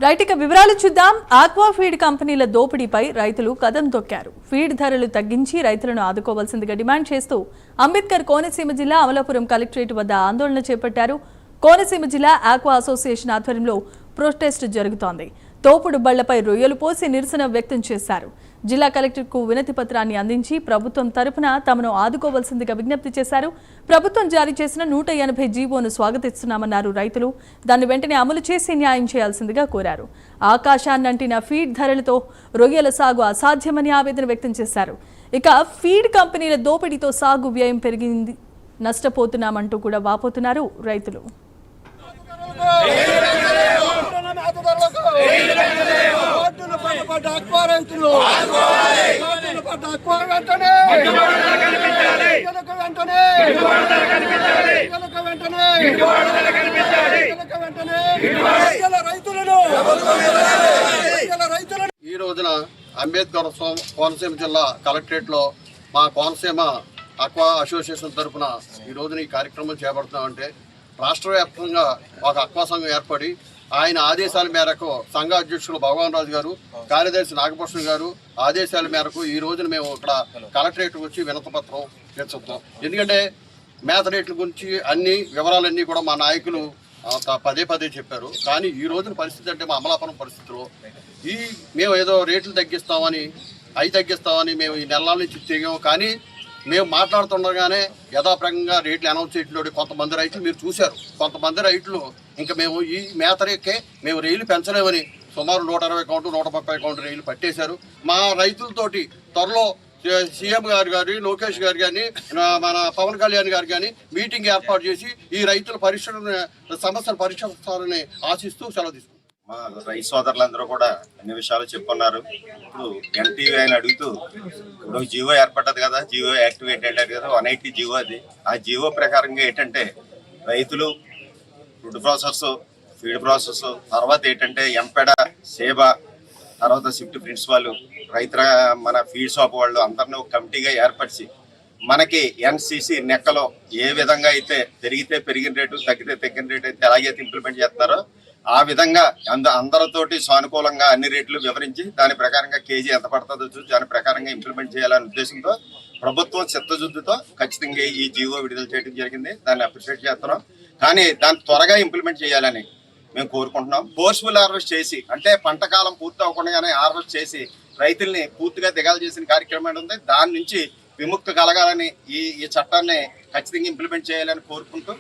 Right ఇక వివరాలు చూద్దాం. ఆక్వా ఫీడ్ కంపెనీల దోపిడీపై రైతులు కదం తొక్కారు. ఫీడ్ ధరలు తగ్గించి రైతులను ఆదుకోవాల్సిందిగా డిమాండ్ చేస్తూ అంబేద్కర్ కోనసీమ జిల్లా అమలాపురం కలెక్టరేట్ వద్ద ఆందోళన చేపట్టారు. కోనసీమ జిల్లా ఆక్వా అసోసియేషన్ ఆధ్వర్యంలో ప్రొటెస్ట్ జరుగుతోంది. తోపుడు బళ్లపై రొయ్యలు పోసి నిరసన వ్యక్తం చేశారు. జిల్లా కలెక్టర్కు వినతి పత్రాన్ని అందించి ప్రభుత్వం తరపున తమను ఆదుకోవాల్సిందిగా విజ్ఞప్తి చేశారు. ప్రభుత్వం జారీ చేసిన 180 జీవోను స్వాగతిస్తున్నామన్నారు రైతులు. దాన్ని వెంటనే అమలు చేసి న్యాయం చేయాల్సిందిగా కోరారు. ఆకాశాన్నంటిన ఫీడ్ ధరలతో రొయ్యల సాగు అసాధ్యమని ఆవేదన వ్యక్తం చేశారు. ఇక ఫీడ్ కంపెనీల దోపిడీతో సాగు వ్యయం పెరిగింది, నష్టపోతున్నామంటూ కూడా వాపోతున్నారు రైతులు. ఈ రోజున అంబేద్కర్ కోనసీమ జిల్లా కలెక్టరేట్ లో మా కోనసీమ ఆక్వా అసోసియేషన్ తరఫున ఈ రోజున ఈ కార్యక్రమం చేపడుతున్నామంటే రాష్ట్ర వ్యాప్తంగా ఒక ఆక్వా సంఘం ఏర్పడి ఆయన ఆదేశాల మేరకు సంఘ అధ్యక్షులు భగవాన్ రాజు గారు, కార్యదర్శి నాగభూషణ్ గారు ఆదేశాల మేరకు ఈ రోజున మేము ఇక్కడ కలెక్టరేట్ వచ్చి వినతిపత్రం తెచ్చుతాం. ఎందుకంటే మేత రేట్ల గురించి అన్ని వివరాలన్నీ కూడా మా నాయకులు పదే పదే చెప్పారు. కానీ ఈ రోజున పరిస్థితి అంటే మా అమలాపురం పరిస్థితిలో మేము ఏదో రేట్లు తగ్గిస్తామని మేము ఈ నెలల నుంచి తిరిగాము. కానీ మేము మాట్లాడుతుండగానే యథాప్రకంగా రేట్లు అనౌన్స్ చేయట్లేదు. కొంతమంది రైతులు మీరు చూశారు, కొంతమంది రైతులు ఇంకా మేము ఈ మేత రేట్కే మేము రైలు పెంచలేమని సుమారు 120 కౌంటు 130 కౌంటు రైలు పట్టేశారు. మా రైతులతోటి త్వరలో సీఎం గారు కానీ, లోకేష్ గారు కానీ, మన పవన్ కళ్యాణ్ గారు కానీ మీటింగ్ ఏర్పాటు చేసి ఈ రైతుల సమస్యలు పరిష్కరిస్తారని ఆశిస్తూ సెలవు తీసుకుంటాం. మా రైతు సోదరులందరూ కూడా అన్ని విషయాలు చెప్పున్నారు. ఇప్పుడు ఎన్టీవీ ఆయన అడుగుతూ ఇప్పుడు జియో ఏర్పడ్డది కదా, జియో యాక్టివేట్ అయ్యారు కదా, 180 జియో అది. ఆ జియో ప్రకారంగా ఏంటంటే రైతులు ఫుడ్ ప్రాసెస్, ఫీడ్ ప్రాసెస్, తర్వాత ఏంటంటే ఎంపెడ, సేబా, తర్వాత షిఫ్ట్ ప్రిన్సిపాల్, మన ఫీడ్ షాప్ వాళ్ళు అందరినీ ఒక కమిటీగా ఏర్పరిచి మనకి ఎన్సీసీ నెక్కలో ఏ విధంగా అయితే పెరిగితే పెరిగిన రేటు, తగ్గితే తగ్గిన రేటు అయితే ఎలాగైతే ఇంప్లిమెంట్ చేస్తారో ఆ విధంగా అందరితోటి సానుకూలంగా అన్ని రేట్లు వివరించి దాని ప్రకారంగా కేజీ ఎంత పడుతుందో చూసి దాని ప్రకారంగా ఇంప్లిమెంట్ చేయాలనే ఉద్దేశంతో ప్రభుత్వం చిత్తశుద్ధితో ఖచ్చితంగా ఈ జీవో విడుదల చేయడం జరిగింది. దాన్ని అప్రిషియేట్ చేస్తున్నాం. కానీ దాన్ని త్వరగా ఇంప్లిమెంట్ చేయాలని మేము కోరుకుంటున్నాం. ఫోర్స్ఫుల్ హార్వెస్ట్ చేసి, అంటే పంట కాలం పూర్తి అవ్వకుండానే హార్వెస్ట్ చేసి రైతుల్ని పూర్తిగా దిగాలు చేసిన కార్యక్రమం ఉంది. దాని నుంచి విముక్తి కలగాలని ఈ చట్టాన్ని ఖచ్చితంగా ఇంప్లిమెంట్ చేయాలని కోరుకుంటూ